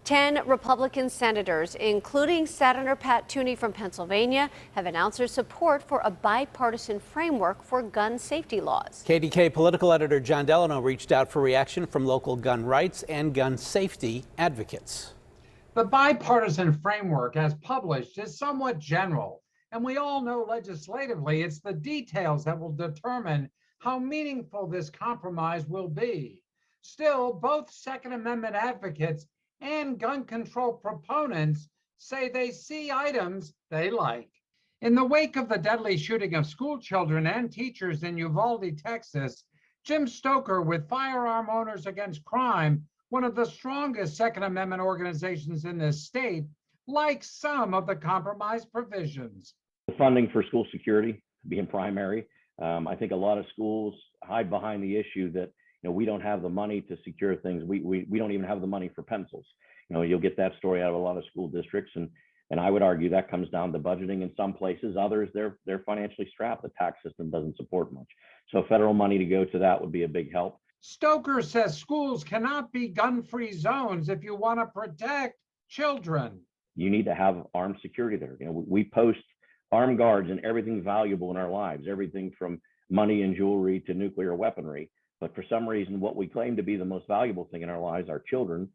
10 Republican senators, including Senator Pat Toomey from Pennsylvania, have announced their support for a bipartisan framework for gun safety laws. KDKA political editor John Delano reached out for reaction from local gun rights and gun safety advocates. The bipartisan framework, as published, is somewhat general, and we all know legislatively it's the details that will determine how meaningful this compromise will be. Still, both Second Amendment advocates and gun control proponents say they see items they like. In the wake of the deadly shooting of school children and teachers in Uvalde, Texas, Jim Stoker with Firearm Owners Against Crime, one of the strongest Second Amendment organizations in this state, likes some of the compromise provisions. The funding for school security being primary. I think a lot of schools hide behind the issue that we don't have the money to secure things. We don't even have the money for pencils. You'll get that story out of a lot of school districts, and I would argue that comes down to budgeting in some places. Others, they're financially strapped. The tax system doesn't support much. So federal money to go to that would be a big help. Stoker says schools cannot be gun-free zones if you want to protect children. You need to have armed security there. We post armed guards in everything valuable in our lives, everything from money and jewelry to nuclear weaponry. But for some reason, what we claim to be the most valuable thing in our lives, our children,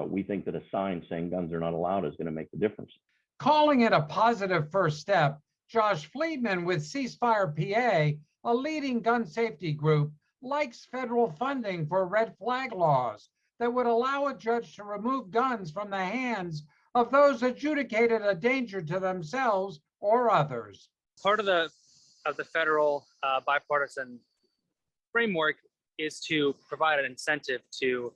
we think that a sign saying guns are not allowed is going to make the difference. Calling it a positive first step, Josh Friedman with Ceasefire PA, a leading gun safety group, likes federal funding for red flag laws that would allow a judge to remove guns from the hands of those adjudicated a danger to themselves or others. Part of the federal bipartisan framework is to provide an incentive to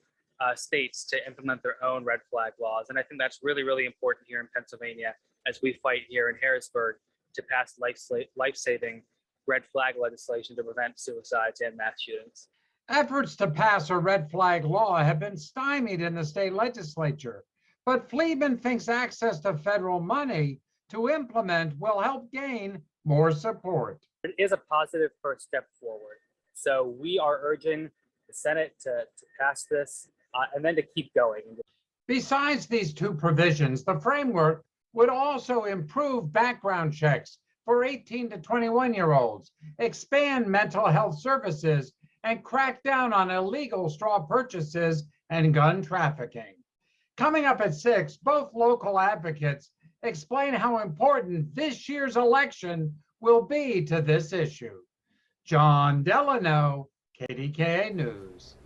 states to implement their own red flag laws. And I think that's really, really important here in Pennsylvania as we fight here in Harrisburg to pass life-saving red flag legislation to prevent suicides and mass shootings. Efforts to pass a red flag law have been stymied in the state legislature, but Friedman thinks access to federal money to implement will help gain more support. It is a positive first step forward. So we are urging the Senate to pass this and then to keep going. Besides these two provisions, the framework would also improve background checks for 18 to 21-year-olds, expand mental health services, and crack down on illegal straw purchases and gun trafficking. Coming up at 6, both local advocates explain how important this year's election will be to this issue. John Delano, KDKA News.